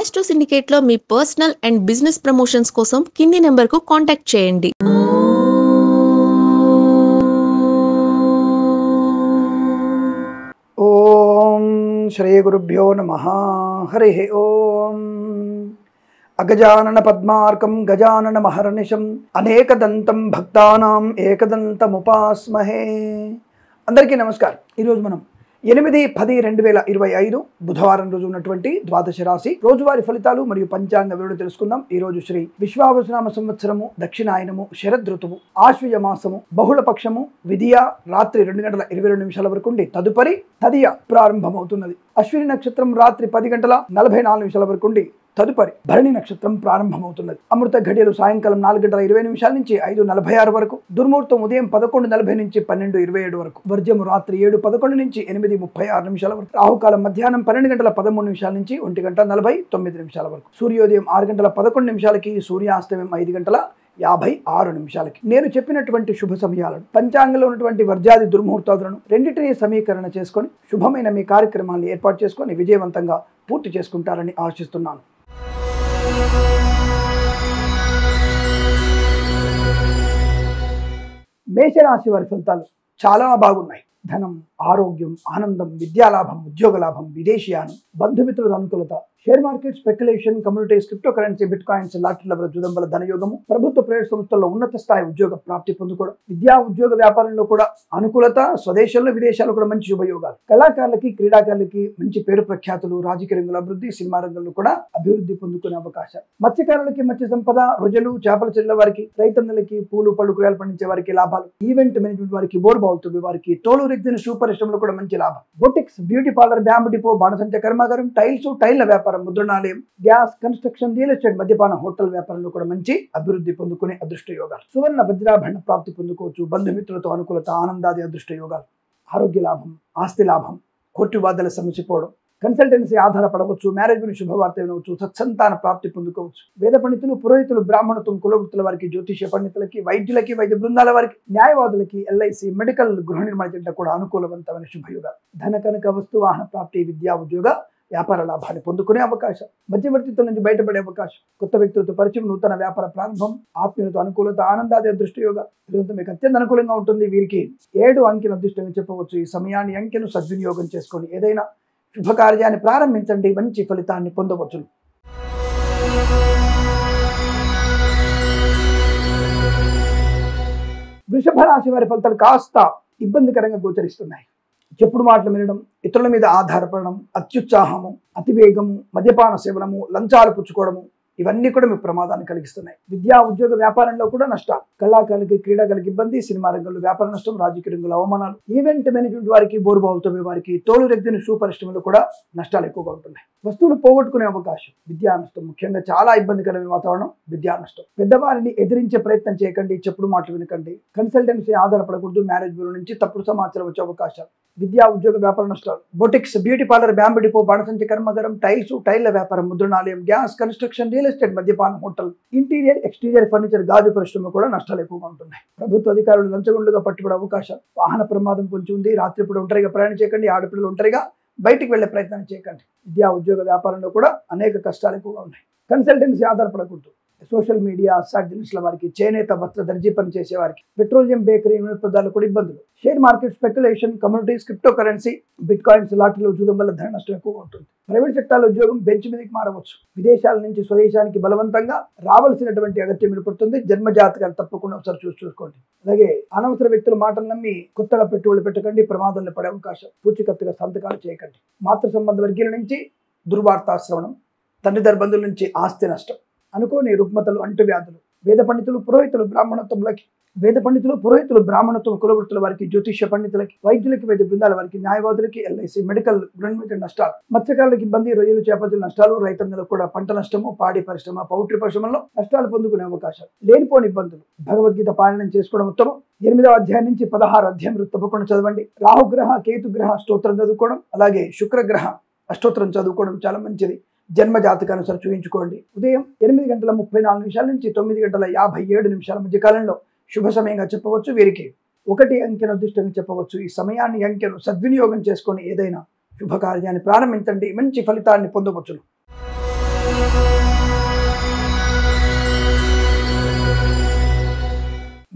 Astro సిండికేట్లో మీ personal and business promotions కోసం కింది నెంబర్కు కాంటాక్ట్ చేయండి. ఓం శ్రీ గురుభ్యో నమః. హరి ఓం. అగజానన పద్మార్కం గజానన మహర్నిశం అనేకదంతం భక్తానాం ఏకదంతముపాస్మహే. అందరికీ నమస్కారం. ఈరోజు మనం 8-10-2025 బుధవారం రోజు ఉన్నటువంటి ద్వాదశ రాశి రోజువారీ ఫలితాలు మరియు పంచాంగ వివరణ తెలుసుకుందాం. ఈ రోజు శ్రీ విశ్వావసునామ సంవత్సరము, దక్షిణాయనము, శరదృతువు, ఆశ్వయ మాసము, బహుళ పక్షము, విధియ రాత్రి 2:22 వరకు ఉండి తదుపరి తదియ ప్రారంభమవుతున్నది. అశ్విని నక్షత్రం రాత్రి 10:44 వరకు ఉండి తదుపరి భరణి నక్షత్రం ప్రారంభమవుతున్నది. అమృత ఘడియలు సాయంకాలం 4:20 నుంచి 5:46 వరకు, దుర్ముహూర్తం ఉదయం 11:40 నుంచి 12:27 వరకు, వర్జము రాత్రి 7:11 నుంచి 8:36 వరకు, రాహుకాలం మధ్యాహ్నం 12:13 నుంచి 1:49 వరకు, సూర్యోదయం 6:11 సూర్యాస్తమయం 5:56. నేను చెప్పినటువంటి శుభ సమయాలను, పంచాంగంలో ఉన్నటువంటి వర్జాది దుర్ముహూర్తాలను రెండింటినీ సమీకరణ చేసుకొని శుభమైన మీ కార్యక్రమాలను ఏర్పాటు చేసుకొని విజయవంతంగా పూర్తి చేసుకుంటారని ఆశిస్తున్నాను. మేషరాశి వారి ఫలితాలు చాలా బాగున్నాయి. ధనం, ఆరోగ్యం, ఆనందం, విద్యాలాభం, ఉద్యోగ లాభం, విదేశీయానం, బంధుమిత్రుల అనుకూలత, share market, speculation, communities, crypto currency, bit coins, లాటరీల జూదంబల ధనయోగము, ప్రభుత్వ ప్రైవేట్ సంస్థల్లో ఉన్నత స్థాయి ఉద్యోగ ప్రాప్తి పొందుకోవడం, విద్యా ఉద్యోగ వ్యాపారంలో కూడా అనుకూలత, స్వదేశంలో విదేశాల్లో కూడా మంచి శుభయోగాలు, కళాకారులకి, క్రీడాకారులకి మంచి పేరు ప్రఖ్యాతులు, రాజకీయ రంగంలో అభివృద్ధి, సినిమా రంగంలో కూడా అభివృద్ధి పొందుకునే అవకాశాలు, మత్స్యకారులకి మత్స్య సంపద, రొయ్యలు, చేపల చెరువుల వారికి, రైతన్నలకి, పూలు పళ్ళు కూరగాయలు పండించే వారికి లాభాలు, ఈవెంట్ మేనేజ్మెంట్ వారికి, బోర్బావుతుంది వారికి, తోలు రెగ్జిన్ షూ పరిశ్రమలో కూడా మంచి లాభం, boutiques, beauty parlour, bamboo depot, బాణసంచ కర్మాగారం, టైల్స్, టైల్ల వ్యాపారం, ముద్రణాలయం, గ్యాస్, కన్స్ట్రక్షన్, రియల్ ఎస్టేట్, మద్యపాన, హోటల్ వ్యాపారంలో కూడా మంచి అభివృద్ధి పొందుకునే అదృష్ట యోగాలు, సువర్ణ వజ్రాభరణ ప్రాప్తి పొందుకోవచ్చు, బంధుమిత్రులతో అనుకూలత, ఆనందాది అదృష్ట యోగాలు, ఆరోగ్య లాభం, ఆస్తి లాభం, కోర్టు వాదన సమసిపోవడం, కన్సల్టెన్సీ ఆధారపడవచ్చు, మ్యారేజ్ గురించి శుభవార్త వినవచ్చు, సత్సంతాన ప్రాప్తి పొందుకోవచ్చు, వేద పండితులు, పురోహితులు, బ్రాహ్మణత్వం, కులవృత్తుల వారికి, జ్యోతిష పండితులకి, వైద్యులకి, వైద్య బృందాల వారికి, న్యాయవాదులకి, ఎల్ఐసి, మెడికల్, గృహ నిర్మాణ జంట కూడా అనుకూలవంతమైన శుభయోగాలు, ధన కనక వస్తు వాహన ప్రాప్తి, విద్యా ఉద్యోగ వ్యాపార లాభాన్ని పొందుకునే అవకాశం, మధ్యవర్తిత్వం నుంచి బయటపడే అవకాశం, కొత్త వ్యక్తులతో పరిచయం, నూతన వ్యాపార ప్రారంభం, ఆత్మీయులతో అనుకూలత, ఆనందాది అదృష్ట యోగా మీకు అత్యంత అనుకూలంగా ఉంటుంది. వీరికి 7 అంకెను అదృష్టంగా చెప్పవచ్చు. ఈ సమయాన్ని అంకెను సద్వినియోగం చేసుకొని ఏదైనా శుభకార్యాన్ని ప్రారంభించండి, మంచి ఫలితాన్ని పొందవచ్చు. వృషభ రాశి వారి ఫలితాలు కాస్త ఇబ్బందికరంగా గోచరిస్తున్నాయి. చెప్పుడు మాటలు వినడం, ఇతరుల మీద ఆధారపడడం, అత్యుత్సాహము, అతివేగము, మద్యపాన సేవనము, లంచాలు పుచ్చుకోవడము, ఇవన్నీ కూడా మీకు ప్రమాదాన్ని కలిగిస్తున్నాయి. విద్యా ఉద్యోగ వ్యాపారంలో కూడా నష్టాలు, కళాకారులకి, క్రీడాకారులకి ఇబ్బంది, సినిమా రంగంలో వ్యాపార నష్టం, రాజకీయ రంగంలో అవమానాలు, ఈవెంట్ మేనేజ్మెంట్ వారికి, బోర్బావులతో వారికి, తోలు రెగ్జిన్ షూ పరిశ్రమలో కూడా నష్టాలు ఎక్కువగా ఉంటున్నాయి. వస్తువులు పోగొట్టుకునే అవకాశం, విద్యా నష్టం, ముఖ్యంగా చాలా ఇబ్బందికరమైన వాతావరణం, విద్యా నష్టం. పెద్దవారిని ఎదిరించే ప్రయత్నం చేయకండి, చెప్పుడు మాటలు వినకండి, కన్సల్టెన్సీ ఆధారపడకూడదు, మ్యారేజ్ బ్యూరో నుంచి తప్పుడు సమాచారం వచ్చే అవకాశాలు, విద్యా ఉద్యోగ వ్యాపార నష్టాలు, boutiques, beauty parlour, bamboo depot, బాణసంచ కర్మాగారం, టైల్స్, టైల్ల వ్యాపారం, ముద్రణాలయం, గ్యాస్, కన్స్ట్రక్షన్, రియల్ ఎస్టేట్, మద్యపాన, హోటల్, ఇంటీరియర్, ఎక్స్టీరియర్ ఫర్నిచర్, గాజు పరిశ్రమ కూడా నష్టాలు ఎక్కువగా ఉంటున్నాయి. ప్రభుత్వ అధికారులు లంచగొండుగా పట్టుబడే అవకాశాలు, వాహన ప్రమాదం పొంచి ఉంది, రాత్రిపూట ఒంటరిగా ప్రయాణం చేయకండి, ఆడపిల్లలు ఒంటరిగా బయటికి వెళ్లే ప్రయత్నం చేయకండి. విద్యా ఉద్యోగ వ్యాపారంలో కూడా అనేక కష్టాలు ఎక్కువగా ఉన్నాయి. కన్సల్టెన్సీ ఆధారపడకూడదు. సోషల్ మీడియా, సాటిలైట్ల వారికి, చేనేత, వస్త్ర, దర్జీ పని చేసే వారికి, పెట్రోలియం, బేకరీ, పదార్థాలు కూడా ఇబ్బందులు, share market, speculation, communities, crypto currency, bit coins, లాటరీలు, జూదంబల ధన నష్టం ఎక్కువగా ఉంటుంది. ప్రైవేట్ సెక్టార్లో ఉద్యోగం బెంచ్ మీదకి మారవచ్చు. విదేశాల నుంచి స్వదేశానికి బలవంతంగా రావాల్సినటువంటి అగత్యం ఏర్పడుతుంది. జన్మజాతకాన్ని తప్పకుండా ఒకసారి చూసుకోండి. అలాగే అనవసర వ్యక్తుల మాటలు నమ్మి కొత్తగా పెట్టుబడులు పెట్టకండి, ప్రమాదంలో పడే అవకాశం, పూచికత్తుగా సంతకాలు చేయకండి. మాతృ సంబంధ వర్గీయుల నుంచి దుర్వార్తా శ్రవణం, తండ్రి బంధువుల నుంచి ఆస్తి నష్టం, అనుకోని రుగ్మతలు, అంటువ్యాధులు, వేద పండితులు, పురోహితులు, బ్రాహ్మణత్వం, కులవృత్తుల వారికి, జ్యోతిష పండితులకి, వైద్యులకి, వైద్య బృందాల వారికి, న్యాయవాదులకి, ఎల్ఐసి, మెడికల్, గృహ నష్టాలు, మత్స్యకారులకి ఇబ్బంది, రొయ్యలు, చేపల నష్టాలు, రైతన్నలకు కూడా పంట నష్టము, పాడి పరిశ్రమ, పౌల్ట్రీ పరిశ్రమలో నష్టాలు పొందుకునే అవకాశాలు, లేనిపోని ఇబ్బందులు. భగవద్గీత పారాయణం చేసుకోవడం ఉత్తమం. 8వ అధ్యాయం నుంచి 16వ అధ్యాయం తప్పకుండా చదవండి. రాహుగ్రహ, కేతుగ్రహ అష్టోత్తరం చదువుకోవడం, అలాగే శుక్రగ్రహ అష్టోత్తరం చదువుకోవడం చాలా మంచిది. జన్మ జాతకానుసారి చూపించుకోండి. ఉదయం 8:34 నుంచి 9:57 మధ్య కాలంలో శుభ సమయంగా చెప్పవచ్చు. వీరికి 1 అంకెను అదృష్టంగా చెప్పవచ్చు. ఈ సమయాన్ని, అంకెను సద్వినియోగం చేసుకొని ఏదైనా శుభకార్యాన్ని ప్రారంభించండి, మంచి ఫలితాన్ని పొందవచ్చును.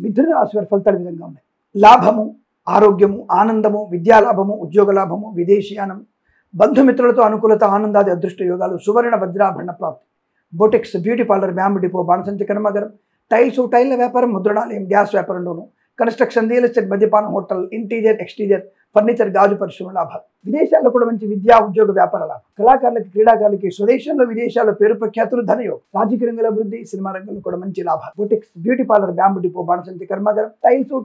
మిథున రాశి వారి ఫలితాలు ఈ విధంగా ఉన్నాయి. లాభము, ఆరోగ్యము, ఆనందము, విద్యా లాభము, ఉద్యోగ లాభము, విదేశీయానం, బంధుమిత్రులతో అనుకూలత, ఆనందాది అదృష్ట యోగాలు, సువర్ణ వజ్రాభరణ ప్రాప్తి, boutiques, beauty parlour, bamboo depot, బాణసంచి కర్మాగారం, టైళ్ల వ్యాపారం, ముద్రణాలయం, గ్యాస్ వ్యాపారంలోను, కన్స్ట్రక్షన్, రియల్ ఎస్టేట్, మద్యపానం, హోటల్, ఇంటీరియర్, ఎక్స్టీరియర్, ఫర్నిచర్, గాజు పరిశ్రమ లాభాలు. విదేశాల్లో కూడా మంచి విద్యా, ఉద్యోగ, వ్యాపార లాభం. కళాకారులకి, క్రీడాకారులకి స్వదేశంలో, విదేశాల్లో పేరు ప్రఖ్యాతులు, ధనయోగం. రాజకీయ రంగంలో అభివృద్ధి, సినిమా రంగంలో కూడా మంచి లాభాలు. Boutiques, beauty parlour, bamboo depot, బాణసంచి కర్మాగారం,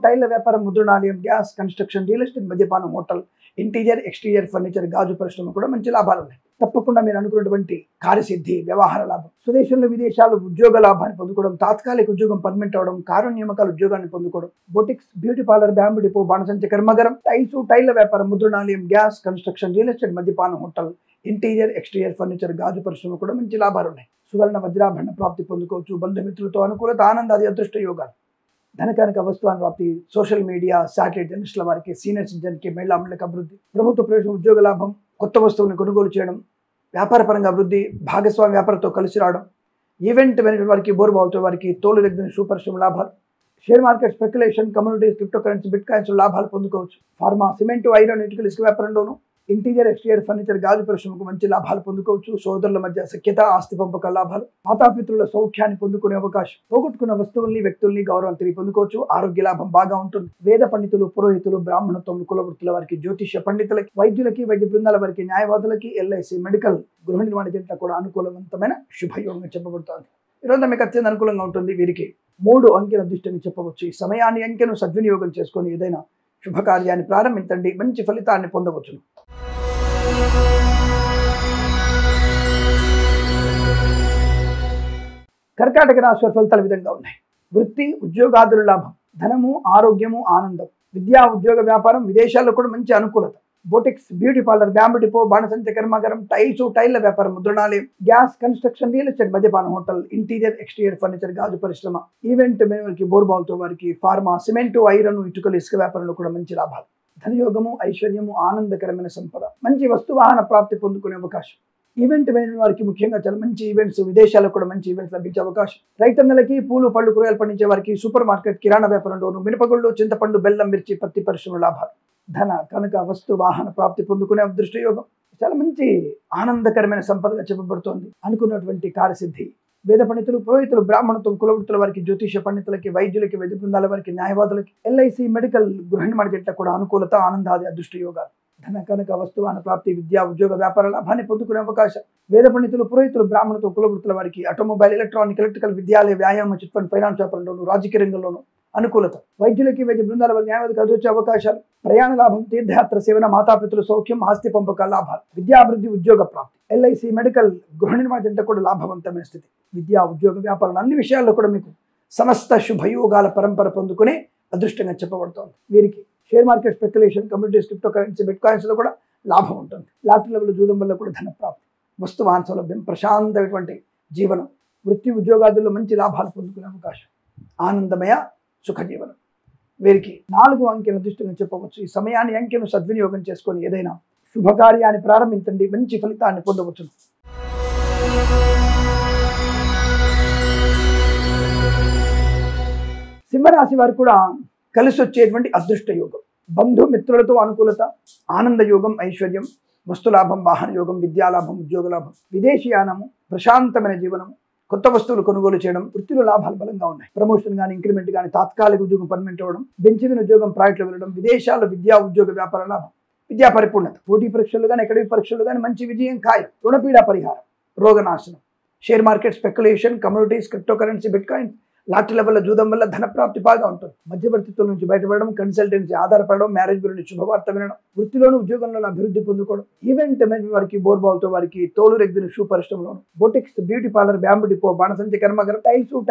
టైళ్ల వ్యాపారం, ముద్రణాలయం, గ్యాస్, కన్స్ట్రక్షన్, రియల్ ఎస్టేట్, మద్యపానం, హోటల్, ఇంటీరియర్, ఎక్స్టీరియర్, ఫర్నిచర్, గాజు పరిశ్రమ కూడా మంచి లాభాలు ఉన్నాయి. తప్పకుండా మీరు అనుకున్నటువంటి కార్యసిద్ధి, వ్యవహార లాభం, స్వదేశంలో, విదేశాలు ఉద్యోగ లాభాన్ని పొందుకోవడం, తాత్కాలిక ఉద్యోగం పర్మనెంట్ అవడం, కారు నియామకాల ఉద్యోగాన్ని పొందుకోవడం, boutiques, beauty parlour, bamboo depot, బాణసంచి కర్మాగారం, టైళ్ల వ్యాపారం, ముద్రణాలయం, గ్యాస్, కన్స్ట్రక్షన్, రియల్ ఎస్టేట్, మద్యపానం, హోటల్, ఇంటీరియర్, ఎక్స్టీరియర్, ఫర్నిచర్, గాజు పరిశ్రమ కూడా మంచి లాభాలు ఉన్నాయి. సువర్ణ వజ్రాభరణ ప్రాప్తి పొందుకోవచ్చు. బంధుమిత్రులతో అనుకూలత, ఆనందాది అదృష్ట యోగాలు. ధనకానిక వస్తువాన్ ప్రాప్తి, సోషల్ మీడియా, శాటిలైట్ జర్నలిస్టుల వారికి, సీనియర్ సిటిజన్కి, మహిళా మండలికి అభివృద్ధి, ప్రభుత్వ ప్రవేశం, ఉద్యోగ లాభం, కొత్త వస్తువులను కొనుగోలు చేయడం, వ్యాపారపరంగా అభివృద్ధి, భాగస్వామి వ్యాపారంతో కలిసి రావడం, ఈవెంట్ మేనేజ్మెంట్ వారికి, బోర్బావుతో వారికి, తోలు దగ్గర షూ పరిశ్రమ లాభాలు, share market, speculation, communities, crypto currency, bit coins లాభాలు పొందుకోవచ్చు. ఫార్మా, సిమెంట్, ఐరన్, ఇటుకలు, ఇసుక వ్యాపారంలోను, ఇంటీరియర్, ఎక్స్టీరియర్, ఫర్నిచర్, గాజు పరిశ్రమకు మంచి లాభాలు పొందుకోవచ్చు. సోదరుల మధ్య సఖ్యత, ఆస్తి పంపకాల లాభాలు, మాతాపితృల సౌఖ్యాన్ని పొందుకునే అవకాశం, పోగొట్టుకున్న వస్తువుల్ని, వ్యక్తుల్ని గౌరవం తిరిగి పొందుకోవచ్చు. ఆరోగ్య లాభం బాగా ఉంటుంది. వేద పండితులు, పురోహితులు, బ్రాహ్మణత్వం, కులవృత్తుల వారికి, జ్యోతిష్య పండితులకి, వైద్యులకి, వైద్య బృందాల వారికి, న్యాయవాదులకి, ఎల్ఐసి, మెడికల్, గృహ నిర్మాణ జంట కూడా అనుకూలవంతమైన శుభయోగంగా చెప్పబడుతోంది. ఈరోజు మీకు అత్యంత అనుకూలంగా ఉంటుంది. వీరికి 3 అంకెల అదృష్టాన్ని చెప్పవచ్చు. ఈ సమయాన్ని, అంకెను సద్వినియోగం చేసుకొని ఏదైనా శుభకార్యాన్ని ప్రారంభించండి, మంచి ఫలితాన్ని పొందవచ్చు. కర్కాటక రాశి వారి ఫలితాలు విధంగా ఉన్నాయి. వృత్తి, ఉద్యోగాదుల లాభం, ధనము, ఆరోగ్యము, ఆనందం, విద్యా, ఉద్యోగ, వ్యాపారం, విదేశాల్లో కూడా మంచి అనుకూలత. Boutiques, beauty parlour, bamboo depot, బాణసంచి కర్మాగారం, టైళ్ల వ్యాపారం, ముద్రణాలయం, గ్యాస్, కన్స్ట్రక్షన్, రియల్ ఎస్టేట్, మద్యపానం, హోటల్, ఇంటీరియర్, ఎక్స్టీరియర్, ఫర్నిచర్, గాజు పరిశ్రమ, ఈవెంట్ మేనేజ్మెంట్కి, బోర్బావుతో వారికి, ఫార్మా, సిమెంట్, ఐరన్, ఇటుకలు, ఇసుక వ్యాపారంలో కూడా మంచి లాభాలు. ధనయోగము, ఐశ్వర్యము, ఆనందకరమైన సంపద, మంచి వస్తువాహన ప్రాప్తి పొందుకునే అవకాశం. ఈవెంట్ మేనేజ్మెంట్ వారికి ముఖ్యంగా చాలా మంచి ఈవెంట్స్, విదేశాలకు కూడా మంచి ఈవెంట్స్ లభించే అవకాశం. రైతన్నలకి, పూలు, పళ్ళు, కూరగాయలు పండించే వారికి, సూపర్ మార్కెట్, కిరాణా వ్యాపారంలోను, మినపగుళ్ళు, చింతపండు, బెల్లం, మిర్చి, పత్తి పరిశ్రమ లాభాలు. ధన, కనుక, వస్తు, వాహన ప్రాప్తి పొందుకునే అదృష్ట యోగం. చాలా మంచి ఆనందకరమైన సంపదగా చెప్పబడుతోంది. అనుకున్నటువంటి కార్యసిద్ధి. వేద పండితులు, పురోహితులు, బ్రాహ్మణత్వం, కులవృత్తుల వారికి, జ్యోతిష పండితులకి, వైద్యులకి, వైద్య బృందాల వారికి, న్యాయవాదులకి, ఎల్ఐసి, మెడికల్, గృహ నిర్మాణ జంట కూడా అనుకూలత, ఆనందాది అదృష్ట యోగాలు. ధన, కనుక, వస్తువాన ప్రాప్తి, విద్యా, ఉద్యోగ, వ్యాపార లాభాన్ని పొందుకునే అవకాశం. వేద పండితులు, పురోహితులు, బ్రాహ్మణత్వం, కులవృత్తుల వారికి, ఆటోమొబైల్, ఎలక్ట్రానిక్, ఎలక్ట్రికల్, విద్యాలయ, వ్యాయామ, చిట్ ఫండ్, ఫైనాన్స్ వ్యాపారంలోను, రాజకీయ రంగంలోను అనుకూలత. వైద్యులకి, వైద్య బృందాల వారి, న్యాయవాదికి అదృష్ట అవకాశాలు. ప్రయాణ లాభం, తీర్థయాత్ర సేవన, మాతాపితృల సౌఖ్యం, ఆస్తి పంపకాల లాభాలు. విద్యాభివృద్ధి, ఉద్యోగ ప్రాప్తి. ఎల్ఐసి, మెడికల్, గృహ నిర్మాణ జంట కూడా లాభవంతమైన స్థితి. విద్యా, ఉద్యోగ, వ్యాపారం అన్ని విషయాల్లో కూడా మీకు సమస్త శుభయోగాల పరంపర పొందుకునే అదృష్టంగా చెప్పబడుతోంది. వీరికి share market, speculation, communities, crypto currency, bit coins లో కూడా లాభం ఉంటుంది. లాటరీ లెవెల్, జూదం వల్ల కూడా ధన ప్రాప్తి, వస్తువాహన సౌలభ్యం, ప్రశాంతమైనటువంటి జీవనం, వృత్తి, ఉద్యోగాదుల్లో మంచి లాభాలు పొందుకునే అవకాశం, ఆనందమయ సుఖ జీవనం. వీరికి 4 అంకెల అదృష్టంగా చెప్పవచ్చు. ఈ సమయాన్ని, అంకెను సద్వినియోగం చేసుకొని ఏదైనా శుభకార్యాన్ని ప్రారంభించండి, మంచి ఫలితాన్ని పొందవచ్చు. సింహరాశి వారు కూడా కలిసి వచ్చేటువంటి అదృష్ట యోగం. బంధుమిత్రులతో అనుకూలత, ఆనంద యోగం, ఐశ్వర్యం, వస్తులాభం, వాహన యోగం, విద్యాలాభం, ఉద్యోగ లాభం, విదేశీయానము, ప్రశాంతమైన జీవనము, కొత్త వస్తువులు కొనుగోలు చేయడం, వృత్తిలో లాభాలు బలంగా ఉన్నాయి. ప్రమోషన్ కానీ, ఇంక్రిమెంట్ కానీ, తాత్కాలిక ఉద్యోగం పర్మనెంట్ అవ్వడం, బెంచిన ఉద్యోగం ప్రైవేట్లో వెళ్ళడం, విదేశాల్లో విద్యా, ఉద్యోగ, వ్యాపార లాభం, విద్యా పరిపూర్ణత, పోటీ పరీక్షలు కానీ, అకాడమిక్ పరీక్షలు కానీ మంచి విజయం ఖాయం. రుణపీడా పరిహారం, రోగనాశనం, share market, speculation, communities, crypto currency, bitcoin, lottery level, జూదం వల్ల ధన ప్రాప్తి బాగా ఉంటుంది. మధ్యవర్తిత్వం నుంచి బయటపడడం, కన్సల్టెన్సీ ఆధారపడడం, మ్యారేజ్ గురించి శుభవార్త వినడం, వృత్తిలోను, ఉద్యోగంలోనూ అభివృద్ధి పొందుకోవడం, ఈవెంట్ మేనేజ్మెంట్ వారికి, బోర్బావుతో వారికి, తోలు రెగ్గిన షూ పరిశ్రమలోను, boutiques, beauty parlour, bamboo depot, బాణసంచి కర్మాగారం,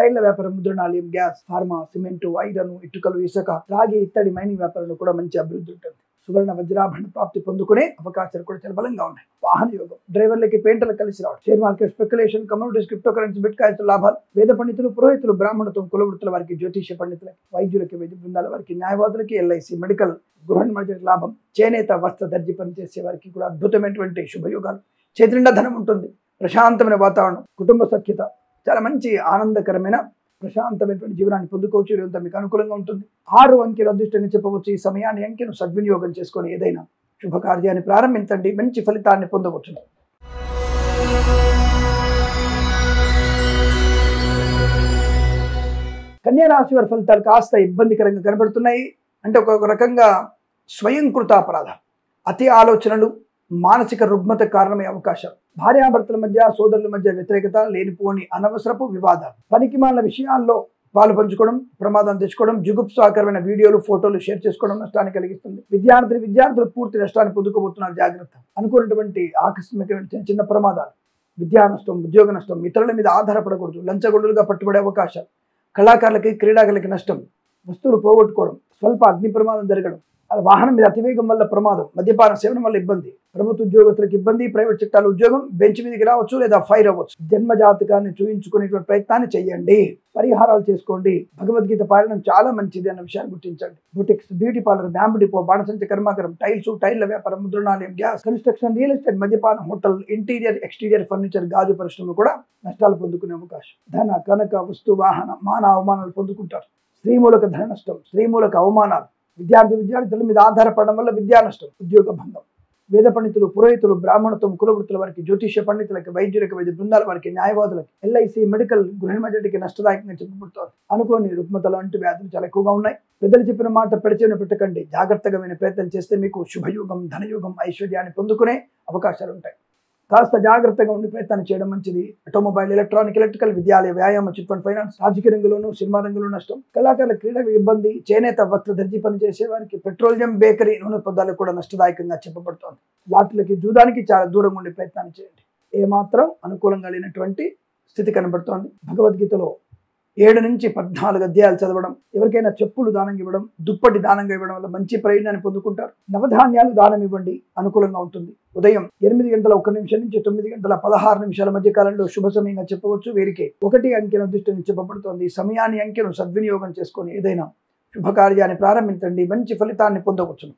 టైళ్ల వ్యాపారం, ముద్రణాలయం, గ్యాస్, ఫార్మా, సిమెంట్, ఐరన్, ఇటుకలు, ఇసుక, రాగి, ఇత్తడి, మైనింగ్ వ్యాపారంలో కూడా మంచి అభివృద్ధి ఉంటుంది. సువర్ణ వజ్రాభరణ ప్రాప్తి పొందుకునే అవకాశాలు కూడా చాలా బలంగా ఉన్నాయి. వాహన యోగం, డ్రైవర్లకి, పెయింటర్లకు కలిసి రావడం, share market, speculation, communities, crypto currency, bit coins లాభాలు, వేద పండితులు, పురోహితులు, బ్రాహ్మణత్వం, కులవృత్తుల వారికి, జ్యోతిష పండితులకి, వైద్యులకి, వైద్య బృందాల వారికి, న్యాయవాదులకి, ఎల్ఐసి, మెడికల్, గృహ నిర్మాణ లాభం, చేనేత, వస్త్ర, దర్జీ పనిచేసే వారికి కూడా అద్భుతమైనటువంటి శుభయోగాలు. చేతి నిండా ధనం ఉంటుంది, ప్రశాంతమైన వాతావరణం, కుటుంబ సఖ్యత, చాలా మంచి ఆనందకరమైన ప్రశాంతమైనటువంటి జీవనాన్ని పొందుకోవచ్చు. ఇదంతా మీకు అనుకూలంగా ఉంటుంది. 6 అంకెలు అదృష్టంగా చెప్పవచ్చు. ఈ సమయాన్ని అంకెను సద్వినియోగం చేసుకొని ఏదైనా శుభకార్యాన్ని ప్రారంభించండి, మంచి ఫలితాన్ని పొందవచ్చు. కన్యా రాశి వారి ఫలితాలు కాస్త ఇబ్బందికరంగా కనబడుతున్నాయి. అంటే ఒక రకంగా స్వయంకృతాపరాధం, అతి ఆలోచనలు, మానసిక రుగ్మత కారణమయ్యే అవకాశాలు, భార్యాభర్తల మధ్య, సోదరుల మధ్య వ్యతిరేకత, లేనిపోని అనవసరపు వివాదాలు, పనికిమాలిన విషయాల్లో పాలు పంచుకోవడం, ప్రమాదం తెచ్చుకోవడం, జుగుప్సాకరమైన వీడియోలు, ఫోటోలు షేర్ చేసుకోవడం నష్టాన్ని కలిగిస్తుంది. విద్యార్థులు పూర్తి నష్టాన్ని పొందుకోబోతున్నారు. జాగ్రత్త. అనుకున్నటువంటి ఆకస్మికమైన చిన్న ప్రమాదాలు, విద్యా నష్టం, ఉద్యోగ నష్టం, ఇతరుల మీద ఆధారపడకూడదు, లంచగొండులుగా పట్టుబడే అవకాశాలు, కళాకారులకి, క్రీడాకారులకి నష్టం, వస్తువులు పోగొట్టుకోవడం, స్వల్ప అగ్ని ప్రమాదం జరగడం, వాహనం మీద అతివేగం వల్ల ప్రమాదం, మద్యపాన సేవనం వల్ల ఇబ్బంది, ప్రభుత్వ ఉద్యోగస్తులకు ఇబ్బంది, ప్రైవేట్ సెక్టార్ల ఉద్యోగం బెంచ్ మీదకి రావచ్చు లేదా ఫైర్ అవ్వచ్చు. జన్మ జాతకాన్ని చూయించుకునేటువంటి ప్రయత్నాన్ని చేయండి. పరిహారాలు చేసుకోండి. భగవద్గీత పారాయణం చాలా మంచిది అన్న విషయాన్ని గుర్తించండి. Boutiques, beauty parlour, bamboo depot, బాణసంచ కర్మాగారం, టైల్ల వ్యాపారం, ముద్రణాలయం, గ్యాస్, కన్స్ట్రక్షన్, రియల్ ఎస్టేట్, మద్యపాన, హోటల్, ఇంటీరియర్, ఎక్స్టీరియర్ ఫర్నిచర్, గాజు పరిశ్రమ కూడా నష్టాలు పొందుకునే అవకాశం. ధన, కనక, వస్తు, వాహన, మాన అవమానాలు పొందుకుంటారు. స్త్రీమూలక ధన నష్టం, స్త్రీమూలక అవమానాలు, విద్యార్థుల మీద ఆధారపడడం వల్ల విద్యా నష్టం, ఉద్యోగ భంగం. వేద పండితులు, పురోహితులు, బ్రాహ్మణత్వం, కులవృత్తుల వారికి, జ్యోతిష పండితులకి, వైద్యులకి, వైద్య బృందాల వారికి, న్యాయవాదులకి, ఎల్ఐసి, మెడికల్, గృహిణి నష్టదాయకంగా చెప్పబడుతోంది. అనుకోని రుగ్మతలు, అంటు వ్యాధులు చాలా ఎక్కువగా ఉన్నాయి. పెద్దలు చెప్పిన మాట పెడచెవిన పెట్టకండి. జాగ్రత్తగా వినే ప్రయత్నం చేస్తే మీకు శుభయోగం, ధనయోగం, ఐశ్వర్యాన్ని పొందుకునే అవకాశాలు ఉంటాయి. కాస్త జాగ్రత్తగా ఉండి ప్రయత్నం చేయడం మంచిది. ఆటోమొబైల్, ఎలక్ట్రానిక్, ఎలక్ట్రికల్, విద్యాలయ, వ్యాయామ, చిట్ ఫండ్ ఫైనాన్స్, రాజకీయ రంగంలోనూ, సినిమా రంగంలో నష్టం, కళాకారుల, క్రీడలకు ఇబ్బంది, చేనేత, వస్త్ర దర్జీ పనిచేసే వారికి, పెట్రోలియం, బేకరీ, నూనె పదార్థాలకు కూడా నష్టదాయకంగా చెప్పబడుతోంది. లాటరీలకి, జూదానికి చాలా దూరంగా ఉండే ప్రయత్నాన్ని చేయండి. ఏమాత్రం అనుకూలంగా లేనటువంటి స్థితి కనబడుతోంది. భగవద్గీతలో 7 నుంచి 14 అధ్యాయాలు చదవడం, ఎవరికైనా చెప్పులు దానం ఇవ్వడం, దుప్పటి దానంగా ఇవ్వడం వల్ల మంచి ప్రయోజనాన్ని పొందుకుంటారు. నవధాన్యాలు దానం ఇవ్వండి, అనుకూలంగా ఉంటుంది. ఉదయం 8:01 నుంచి 9:16 మధ్య కాలంలో శుభ సమయంగా చెప్పవచ్చు. వీరికి 1 అంకెను అదృష్టంగా చెప్పబడుతోంది. ఈ సమయాన్ని, అంకెను సద్వినియోగం చేసుకొని ఏదైనా శుభకార్యాన్ని ప్రారంభించండి, మంచి ఫలితాన్ని పొందవచ్చును.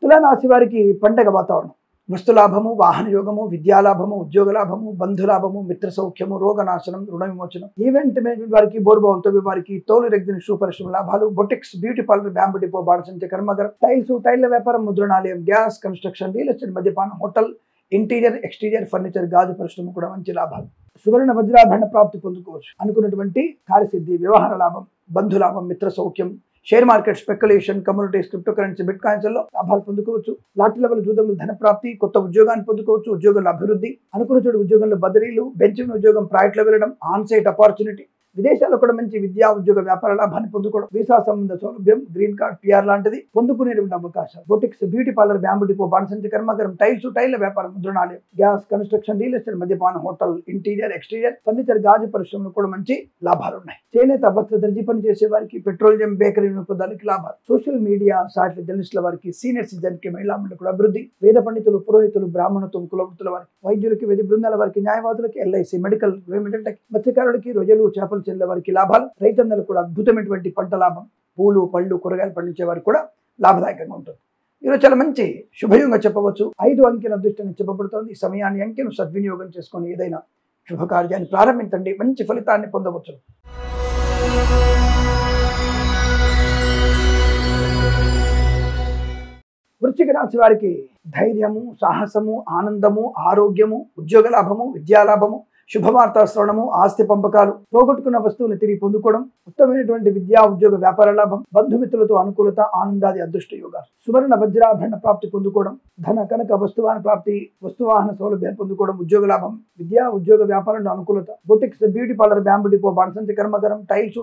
తులారాశి వారికి పండగ వాతావరణం. వస్తులాభము, వాహన యోగము, విద్యాలాభము, ఉద్యోగ లాభము, బంధులాభము, మిత్ర సౌఖ్యము, రోగనాశనం, రుణ విమోచనం, ఈవెంట్ మేనేజ్మెంట్ వారికి, బోర్బావులతో వారికి, తోలు రెగ్జిన్ షూ పరిశ్రమ లాభాలు, boutiques, beauty parlour, bamboo depot, బాణసంచ కర్మాగారం, టైల్ల వ్యాపారం, ముద్రణాలయం, గ్యాస్, కన్స్ట్రక్షన్, రియల్ ఎస్టేట్, మద్యపానం, హోటల్, ఇంటీరియర్, ఎక్స్టీరియర్ ఫర్నిచర్, గాజు పరిశ్రమ కూడా మంచి లాభాలు. సువర్ణ వజ్రాభరణ ప్రాప్తి పొందుకోవచ్చు. అనుకున్నటువంటి కార్యసిద్ధి, వ్యవహార లాభం, బంధులాభం, మిత్ర సౌఖ్యం, share market, speculation, communities, crypto currency, బిట్ కాయిన్స్లో లాభాలు పొందుకోవచ్చు. లాటరీ లెవెల్ జూదములు, ధన ప్రాప్తి, కొత్త ఉద్యోగాన్ని పొందుకోవచ్చు. ఉద్యోగంలో అభివృద్ధి, అనుకున్న చోటు ఉద్యోగంలో బదిలీలు, బెంచ్ ఉద్యోగం, ప్రైవేట్లో వెళ్ళడం, ఆన్ సైట్ ఆపర్చునిటీ, విదేశాల్లో కూడా మంచి విద్యా, ఉద్యోగ, వ్యాపార లాభాన్ని పొందుకోవడం, వీసా సంబంధ సౌలభ్యం, గ్రీన్ కార్డ్, పిఆర్ లాంటిది పొందుకునేటువంటి అవకాశాలు. Boutiques, beauty parlour, bamboo depot, బాణసంచ కర్మాగారం, టైల్ల వ్యాపారం, ముద్రణాలయం, గ్యాస్, కన్స్ట్రక్షన్, రియల్ ఎస్టేట్, మద్యపానం, హోటల్, ఇంటీరియర్, ఎక్స్టీరియర్ ఫర్నిచర్, గాజు పరిశ్రమలు కూడా మంచి లాభాలు ఉన్నాయి. చేనేత, వస్త్ర దర్జీ పని చేసే వారికి, పెట్రోలియం, బేకరీ పదార్థాలకి లాభాలు. సోషల్ మీడియా, సాటిలైట్ జర్నలిస్టుల వారికి, సీనియర్ సిటిజన్కి, మహిళా మండలి కూడా అభివృద్ధి. వేద పండితులు, పురోహితులు, బ్రాహ్మణత్వం, కులవృత్తుల వారికి, వైద్యులకి, వైద్య బృందాల వారికి, న్యాయవాదులకి, ఎల్ఐసి, మెడికల్, గృహిణి మత్స్యకారులకి, రొయ్యలు, చేపలు చెల్లె వారికి లాభాలు. రైతన్నలు కూడా అద్భుతమైనటువంటి పంట లాభం. పూలు, పళ్ళు, కూరగాయలు పండించే వారికి కూడా లాభదాయకంగా ఉంటుంది. ఈరోజు చాలా మంచి శుభయోగంగా చెప్పవచ్చు. 5 అంకెను అదృష్టంగా చెప్పబడుతోంది. ఈ సమయాన్ని, అంకెను సద్వినియోగం చేసుకొని ఏదైనా శుభకార్యాన్ని ప్రారంభించండి, మంచి ఫలితాన్ని పొందవచ్చు. వృశ్చిక రాశి వారికి ధైర్యము, సాహసము, ఆనందము, ఆరోగ్యము, ఉద్యోగ లాభము, విద్యాలాభము, శుభవార్తా శ్రవణము, ఆస్తి పంపకాలు, పోగొట్టుకున్న వస్తువులు తిరిగి పొందుకోవడం, ఉత్తమమైనటువంటి విద్యా, ఉద్యోగ, వ్యాపార లాభం, బంధుమిత్రులతో అనుకూలత, ఆనందాది అదృష్ట యోగాలు. సువర్ణ వజ్రాభరణ ప్రాప్తి పొందుకోవడం, ధన, కనక, వస్తువాహన ప్రాప్తి, వస్తువాహన సౌలభ్యాన్ని పొందుకోవడం, ఉద్యోగ లాభం, విద్యా, ఉద్యోగ, వ్యాపారంలో అనుకూలత. Boutiques, beauty parlour, bamboo depot, బాణసంచ కర్మాగారం,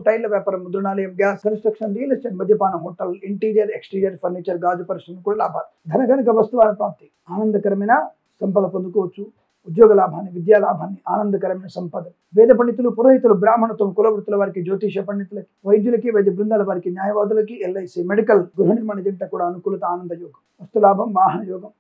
టైల్ల వ్యాపారం, ముద్రణాలయం, గ్యాస్, కన్స్ట్రక్షన్, రియల్ ఎస్టేట్, మద్యపానం, హోటల్, ఇంటీరియర్, ఎక్స్టీరియర్ ఫర్నిచర్, గాజు పరిశ్రమ కూడా లాభాలు. ధన, కనక, వస్తువాహన ప్రాప్తి, ఆనందకరమైన సంపద పొందుకోవచ్చు. ఉద్యోగ లాభాన్ని, విద్యా లాభాన్ని, ఆనందకరమైన సంపద. వేద పండితులు, పురోహితులు, బ్రాహ్మణత్వం, కులవృత్తుల వారికి, జ్యోతిష పండితులకి, వైద్యులకి, వైద్య బృందాల వారికి, న్యాయవాదులకి, ఎల్ఐసి, మెడికల్, గృహ నిర్మాణ జంట కూడా అనుకూలత, ఆనంద యోగం. వస్తులాభం, వాహన యోగం,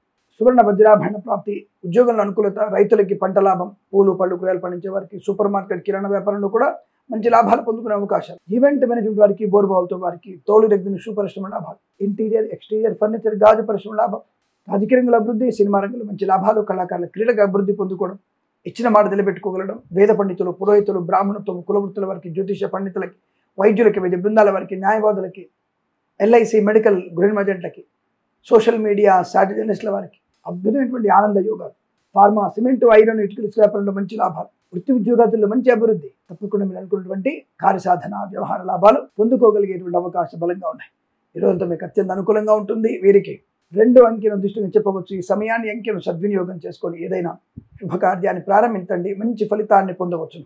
సువర్ణ వజ్రాభరణ ప్రాప్తి, ఉద్యోగంలో అనుకూలత, రైతులకి పంట లాభం, పూలు, పళ్ళు, కూరగాయలు పండించే వారికి, సూపర్ మార్కెట్, కిరాణా వ్యాపారంలో కూడా మంచి లాభాలు పొందుకునే అవకాశాలు. ఈవెంట్ మేనేజ్మెంట్ వారికి, బోర్బావులతో వారికి, తోలు రెగ్జిన్ షూ పరిశ్రమ లాభాలు, ఇంటీరియర్, ఎక్స్టీరియర్ ఫర్నిచర్, గాజు పరిశ్రమ లాభం, రాజకీయ రంగంలో అభివృద్ధి, సినిమా రంగంలో మంచి లాభాలు, కళాకారుల క్రీడగా అభివృద్ధి పొందుకోవడం, ఇచ్చిన మాట నిలబెట్టుకోగలడం, వేద పండితులు, పురోహితులు, బ్రాహ్మణత్వం, కులవృత్తుల వారికి, జ్యోతిష పండితులకి, వైద్యులకి, వైద్య బృందాల వారికి, న్యాయవాదులకి, ఎల్ఐసి మెడికల్ గృహ ఏజెంట్లకి, సోషల్ మీడియా స్ట్రాటజిస్టుల వారికి అద్భుతమైనటువంటి ఆనంద యోగాలు, ఫార్మా, సిమెంటు, ఐరన్, ఇటుకల వ్యాపారంలో మంచి లాభాలు, వృత్తి ఉద్యోగాదుల్లో మంచి అభివృద్ధి, తప్పకుండా మీరు అనుకున్నటువంటి కార్యసాధన, వ్యవహార లాభాలు పొందుకోగలిగేటువంటి అవకాశం బలంగా ఉన్నాయి. ఈరోజంతా మీకు అత్యంత అనుకూలంగా ఉంటుంది. వీరికి 2 అంకెను దృష్టిగా చెప్పవచ్చు. ఈ సమయాన్ని, అంకెను సద్వినియోగం చేసుకొని ఏదైనా శుభకార్యాన్ని ప్రారంభించండి, మంచి ఫలితాన్ని పొందవచ్చు.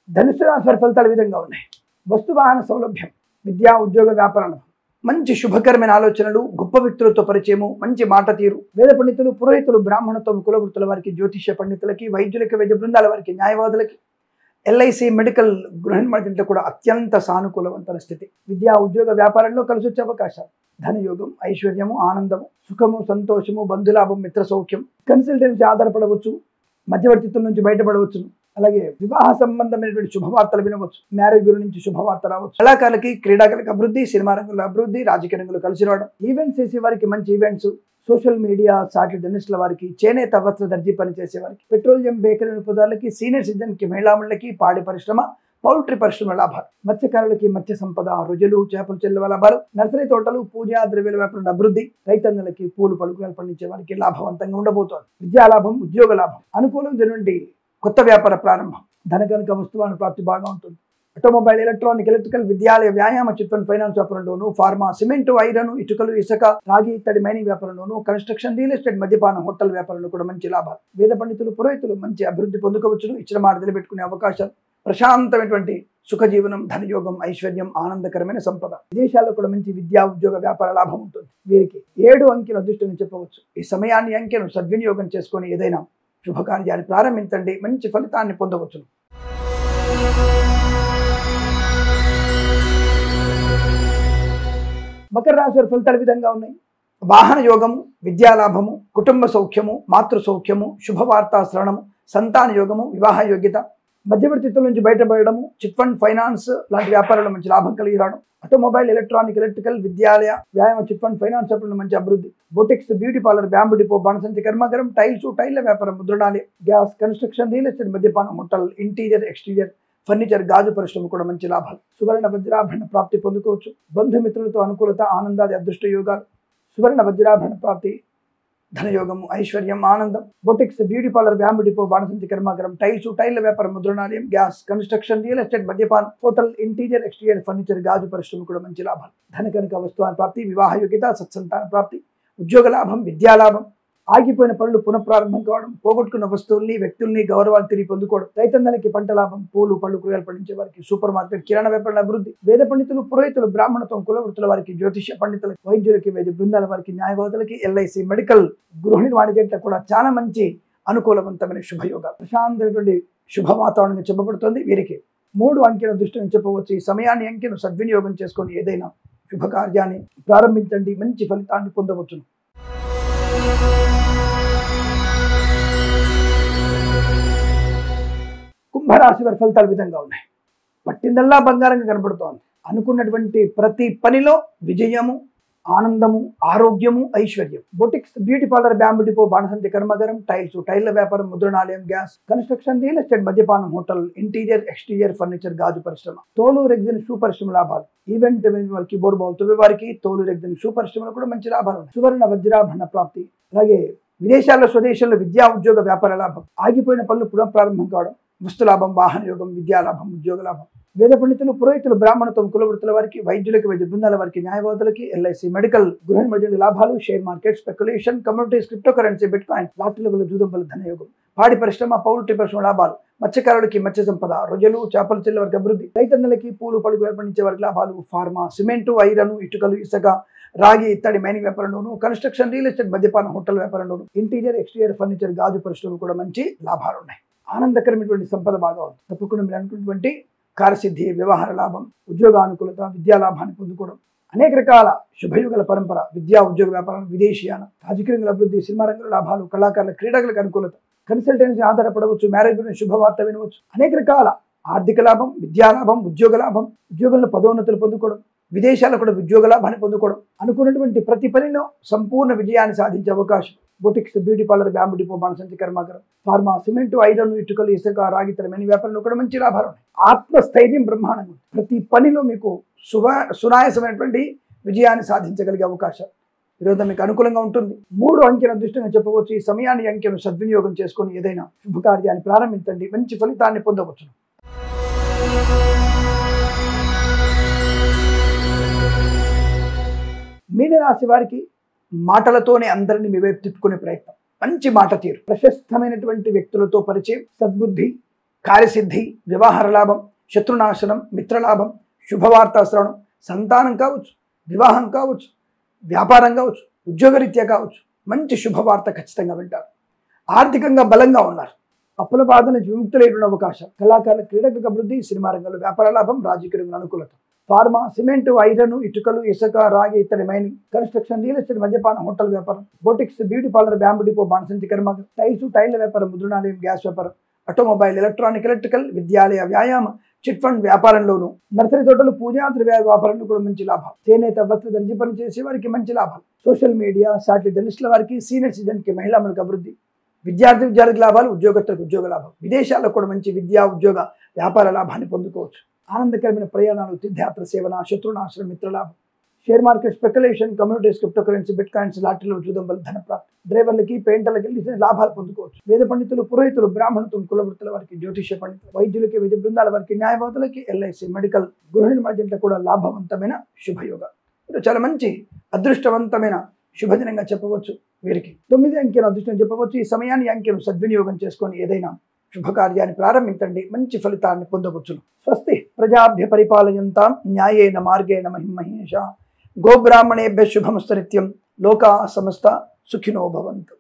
ధనుసు రాశి వారి ఫలితాలు ఈ విధంగా ఉన్నాయి. వస్తు వాహన సౌలభ్యం, విద్యా ఉద్యోగ వ్యాపారాలు, మంచి శుభకరమైన ఆలోచనలు, గొప్ప వ్యక్తులతో పరిచయము, మంచి మాట తీరు, వేద పండితులు, పురోహితులు, బ్రాహ్మణత్వం, కులవృత్తుల వారికి, జ్యోతిష్య పండితులకి, వైద్యులకి, వైద్య బృందాల వారికి, న్యాయవాదులకి, ఎల్ఐసి మెడికల్ గృహ నిర్మాణంలో కూడా అత్యంత సానుకూలవంతమైన స్థితి. విద్యా ఉద్యోగ వ్యాపారంలో కలిసి వచ్చే అవకాశాలు, ధనయోగం, ఐశ్వర్యము, ఆనందము, సుఖము, సంతోషము, బంధులాభం, మిత్ర సౌఖ్యం, కన్సల్టెన్సీ ఆధారపడవచ్చు, మధ్యవర్తిత్వం నుంచి బయటపడవచ్చు, అలాగే వివాహ సంబంధమైనటువంటి శుభవార్తలు వినవచ్చు, మ్యారేజ్ బ్యూరో నుంచి శుభవార్త రావచ్చు, కళాకారులకి, క్రీడాకారులకు అభివృద్ధి, సినిమా రంగంలో అభివృద్ధి, రాజకీయ రంగంలో కలిసి రావడం, ఈవెంట్స్ చేసే వారికి మంచి ఈవెంట్స్, సోషల్ మీడియా సాటిలైట్ జర్నలిస్టుల వారికి, చేనేత వస్త్ర దర్జీ పనిచేసే వారికి, పెట్రోలియం బేకరీ నిపుణులకి, సీనియర్ సిటిజన్కి, మహిళామణులకి, పాడి పరిశ్రమ, పౌల్ట్రీ పరిశ్రమ లాభాలు, మత్స్యకారులకి మత్స్య సంపద, రొయ్యలు, చేపలు చెల్లువ లాభాలు, నర్సరీ తోటలు, పూజా ద్రవ్యాల వ్యాపారం అభివృద్ధి, రైతన్నలకి, పూలు పలుకులు పండించే వారికి లాభవంతంగా ఉండబోతోంది. విద్యా లాభం, ఉద్యోగ లాభం, అనుకూలమైనటువంటి కొత్త వ్యాపార ప్రారంభం, ధనకనక వస్తువాన ప్రాప్తి బాగా ఉంటుంది. ఆటోమొబైల్, ఎలక్ట్రానిక్, ఎలక్ట్రికల్, విద్యాలయ, వ్యాయామ, చిట్ ఫండ్, ఫైనాన్స్ వ్యాపారంలోను, ఫార్మా, సిమెంటు, ఐరన్, ఇటుకలు, ఇసుక, రాగి, ఇత్తడి, మైనింగ్ వ్యాపారంలోను, కన్స్ట్రక్షన్, రియల్ ఎస్టేట్, మద్యపానం, హోటల్ వ్యాపారంలో కూడా మంచి లాభాలు, వేద పండితులు, పురోహితులు మంచి అభివృద్ధి పొందుకోవచ్చును. ఇచ్చిన మాట నిలబెట్టుకునే అవకాశాలు, ప్రశాంతమైనటువంటి సుఖజీవనం, ధనయోగం, ఐశ్వర్యం, ఆనందకరమైన సంపద, విదేశాల్లో కూడా మంచి విద్యా ఉద్యోగ వ్యాపార లాభం ఉంటుంది. వీరికి 7 అంకెను అదృష్టంగా చెప్పవచ్చు. ఈ సమయాన్ని, అంకెను సద్వినియోగం చేసుకొని ఏదైనా శుభకార్యాన్ని ప్రారంభించండి, మంచి ఫలితాన్ని పొందవచ్చు. మకర రాశి వారి ఫలితాలు ఈ విధంగా ఉన్నాయి. వాహన యోగము, విద్యాలాభము, కుటుంబ సౌఖ్యము, మాతృ సౌఖ్యము, శుభవార్తా శ్రవణము, సంతాన యోగము, వివాహ యోగ్యత, మధ్యవర్తిత్వం నుంచి బయటపడము, చిట్ ఫండ్, ఫైనాన్స్ లాంటి వ్యాపారాల్లో మంచి లాభం కలిగి రావడం, ఆటోమొబైల్, ఎలక్ట్రానిక్, ఎలక్ట్రికల్, విద్యాలయ, వ్యాయామ, చిట్ ఫండ్, ఫైనాన్స్ వ్యాపారంలో మంచి అభివృద్ధి, boutiques, beauty parlour, bamboo depot, బాణసంచి కర్మాగారం, టైల్స్, టైల్ల వ్యాపారం, ముద్రణాలయం, గ్యాస్, కన్స్ట్రక్షన్, రియల్ ఎస్టేట్, మద్యపానం, హోటల్, ఇంటీరియర్, ఎక్స్టీరియర్, ఫర్నిచర్, గాజు పరిశ్రమ కూడా మంచి లాభాలు, సువర్ణ వజ్రాభరణ ప్రాప్తి పొందుకోవచ్చు, బంధుమిత్రులతో అనుకూలత, ఆనందాది, అదృష్ట యోగాలు, సువర్ణ వజ్రాభరణ ప్రాప్తి, ధనయోగము, ఐశ్వర్యం, ఆనందం, boutiques, beauty parlour, bamboo depot, బాణసంచి కర్మాగారం, టైల్స్, టైల్ల వ్యాపారం, ముద్రణాలయం, గ్యాస్, కన్స్ట్రక్షన్, రియల్ ఎస్టేట్, మద్యపానం, హోటల్, ఇంటీరియర్, ఎక్స్టీరియర్, ఫర్నిచర్, గాజు పరిశ్రమ కూడా మంచి లాభాలు, ధనకనక వస్తువాన ప్రాప్తి, వివాహ యోగ్యత, సత్సంతాన ప్రాప్తి, ఉద్యోగ లాభం, విద్యాలాభం, ఆగిపోయిన పనులు పునఃప్రారంభం కావడం, పోగొట్టుకున్న వస్తువుల్ని, వ్యక్తుల్ని, గౌరవాన్ని తిరిగి పొందుకోవడం, రైతన్నలకి పంట లాభం, పూలు పళ్ళు కూరగాయలు పండించే వారికి, సూపర్ మార్కెట్, కిరాణా వ్యాపారాల అభివృద్ధి, వేద పండితులు, పురోహితులు, బ్రాహ్మణత్వం, కులవృత్తుల వారికి, జ్యోతిష్య పండితులకి, వైద్యులకి, వైద్య బృందాల వారికి, న్యాయవాదులకి, ఎల్ఐసి మెడికల్ గృహ నిర్మాణానికి కూడా చాలా మంచి అనుకూలవంతమైన శుభయోగాలు, ప్రశాంతమైనటువంటి శుభ వాతావరణంగా చెప్పబడుతుంది. వీరికి 3 అంకెల దృష్టిని చెప్పవచ్చు. ఈ సమయాన్ని, అంకెను సద్వినియోగం చేసుకొని ఏదైనా శుభకార్యాన్ని ప్రారంభించండి, మంచి ఫలితాన్ని పొందవచ్చును. కుంభరాశి వారి ఫలితాలు ఈ విధంగా ఉన్నాయి. పట్టిందల్లా బంగారంగా కనబడుతోంది. అనుకున్నటువంటి ప్రతి పనిలో విజయము, ఆనందము, ఆరోగ్యము, ఐశ్వర్యం, boutiques, beauty parlour, bamboo depot, బాణసంచి కర్మాగారం, టైల్స్, టైల్ల వ్యాపారం, ముద్రణాలయం, గ్యాస్, కన్స్ట్రక్షన్, రియల్ ఎస్టేట్, మద్యపానం, హోటల్, ఇంటీరియర్, ఎక్స్టీరియర్, ఫర్నిచర్, గాజు పరిశ్రమ, తోలు రెగ్జిన్ షూ పరిశ్రమ లాభాలు, ఈవెంట్ వారికి, బోర్బాల్ తువ్వే వారికి, తోలు రెగ్జిన్ షూ పరిశ్రమలో కూడా మంచి లాభాలు ఉన్నాయి. సువర్ణ వజ్రాభరణ ప్రాప్తి, అలాగే విదేశాల్లో, స్వదేశంలో విద్యా ఉద్యోగ వ్యాపార లాభం, ఆగిపోయిన పనులు పునఃప్రారంభం కావడం, వస్తు లాభం, వాహన యోగం, విద్యా లాభం, ఉద్యోగ లాభం, వేద పండితులు, పురోహితులు, బ్రాహ్మణత్వం, కులవృత్తుల వారికి, వైద్యులకి, వైద్య బృందాల వారికి, న్యాయవాదులకి, ఎల్ఐసి మెడికల్ గృహ నిర్మాణ లాభాలు, share market, speculation, communities, crypto currency, bitcoin, లాటరీల జూదంబల ధనయోగం, పాడి పరిశ్రమ, పౌల్ట్రీ పరిశ్రమ లాభాలు, మత్స్యకారులకి మత్స్య సంపద, రొయ్యలు, చేపల చెల్లె వారికి అభివృద్ధి, రైతన్నలకి, పూలు పలుకులు పండించే వారికి లాభాలు, ఫార్మా, సిమెంటు, ఐరన్, ఇటుకలు, ఇసుక, రాగి, ఇత్తడి, మైనింగ్ వ్యాపారంలోను, కన్స్ట్రక్షన్, రియల్ ఎస్టేట్, మద్యపానం, హోటల్ వ్యాపారంలోను, ఇంటీరియర్, ఎక్స్టీరియర్, ఫర్నిచర్, గాజు పరిశ్రమ కూడా మంచి లాభాలు ఉన్నాయి. ఆనందకరమైనటువంటి సంపద బాగా ఉంది. తప్పకుండా మీరు అనుకున్నటువంటి కార్యసిద్ధి, వ్యవహార లాభం, ఉద్యోగానుకూలత, విద్యా లాభాన్ని పొందుకోవడం, అనేక రకాల శుభయుగల పరంపర, విద్యా ఉద్యోగ వ్యాపారం, విదేశీయాన, రాజకీయ రంగంలో అభివృద్ధి, సినిమా రంగంలో లాభాలు, కళాకారుల క్రీడలకు అనుకూలత, కన్సల్టెన్సీ ఆధారపడవచ్చు, మ్యారేజ్ గురించి శుభవార్త వినవచ్చు, అనేక రకాల ఆర్థిక లాభం, విద్యా లాభం, ఉద్యోగ లాభం, ఉద్యోగంలో పదోన్నతులు పొందుకోవడం, విదేశాల్లో కూడా ఉద్యోగ లాభాన్ని పొందుకోవడం, అనుకున్నటువంటి ప్రతి పనిలో సంపూర్ణ విజయాన్ని సాధించే అవకాశం. Boutiques, beauty parlour, bamboo depot, బాణసంచి కర్మాగారం, ఫార్మా, సిమెంట్, ఐరన్, ఇటుకలు, ఇసుక, రాగి, తరమని వ్యాపారంలో కూడా మంచి లాభాలు ఉన్నాయి. ఆత్మస్థైర్యం బ్రహ్మాండంగా ఉంది. ప్రతి పనిలో మీకు సునాయాసమైనటువంటి విజయాన్ని సాధించగలిగే అవకాశం ఈరోజు మీకు అనుకూలంగా ఉంటుంది. 3 అంకెల అదృష్టంగా చెప్పవచ్చు. ఈ సమయాన్ని, అంకెను సద్వినియోగం చేసుకొని ఏదైనా శుభకార్యాన్ని ప్రారంభించండి, మంచి ఫలితాన్ని పొందవచ్చు. మీనరాశి వారికి మాటలతోనే అందరినీ మీ వైపు తిప్పుకునే ప్రయత్నం, మంచి మాట తీరు, ప్రశస్తమైనటువంటి వ్యక్తులతో పరిచయం, సద్బుద్ధి, కార్యసిద్ధి, వ్యవహార లాభం, శత్రునాశనం, మిత్రలాభం, శుభవార్తా శ్రవణం, సంతానం కావచ్చు, వివాహం కావచ్చు, వ్యాపారం కావచ్చు, ఉద్యోగరీత్యా కావచ్చు, మంచి శుభవార్త ఖచ్చితంగా వింటారు. ఆర్థికంగా బలంగా ఉన్నారు. అప్పుల బాధ నుంచి విముక్తులైన అవకాశం. కళాకారుల, క్రీడలకు అభివృద్ధి, సినిమా రంగంలో వ్యాపార లాభం, రాజకీయ రంగంలో అనుకూలత. ఫార్మా, సిమెంట్, ఐరన్, ఇటుకలు, ఇసుక, రాగి, ఇతర మైనింగ్, కన్స్ట్రక్షన్, రియల్ ఎస్టేట్, మద్యపానం, హోటల్ వ్యాపారం, boutiques, beauty parlour, bamboo depot, బాణసంచి కర్మాగారం, టైల్స్, టైళ్ల వ్యాపారం, ముద్రణాలయం, గ్యాస్ వ్యాపారం, ఆటోమొబైల్, ఎలక్ట్రానిక్, ఎలక్ట్రికల్, విద్యాలయ, వ్యాయామ, చిట్ ఫండ్ వ్యాపారంలోను, నర్సరీ తోటలు, పూజాంతర వ్యాపారంలో కూడా మంచి లాభం. చేనేత, వస్త్ర, దర్జీ పని చేసే వారికి మంచి లాభాలు. సోషల్ మీడియా, సాటి జర్నలిస్టుల వారికి, సీనియర్ సిటిజన్కి, మహిళలకు అభివృద్ధి, విద్యార్థికి లాభాలు, ఉద్యోగస్తులకు ఉద్యోగ లాభం, విదేశాల్లో కూడా మంచి విద్యా, ఉద్యోగ, వ్యాపార లాభాన్ని పొందుకోవచ్చు. ఆనందకరమైన ప్రయాణాలు, తీర్థయాత్ర, సేవన, శత్రునాశనం, మిత్రలాభం. Share market, speculation, communities, crypto currency, bit coins, లాటరీలో చూడడం వల్ల ధనప్రాప్తి. డ్రైవర్లకి, పెయింటర్లకి లాభాలు పొందుకోవచ్చు. వేద పండితులు, పురోహితులు, బ్రాహ్మణత్వం, కులవృత్తుల వారికి, జ్యోతిష పండితులు, వైద్యులకి, విద్య బృందాల వారికి, న్యాయవాదులకి, ఎల్ఐసి, మెడికల్, గృహ నిర్మాణ జంట కూడా లాభవంతమైన శుభయోగ. చాలా మంచి అదృష్టవంతమైన శుభదినంగా చెప్పవచ్చు. వీరికి 9 అంకెను అదృష్టం చెప్పవచ్చు. ఈ సమయాన్ని, అంకెను సద్వినియోగం చేసుకొని ఏదైనా శుభకార్యాన్ని ప్రారంభించండి, మంచి ఫలితాన్ని పొందవచ్చును. స్వస్తి ప్రజాభ్య పరిపాలయంతాం న్యాయేన మార్గేణ మహిమహేష. గోబ్రాహ్మణేభ్య శుభమస్తు నిత్యం. లోకా సమస్త సుఖినో భవంతు.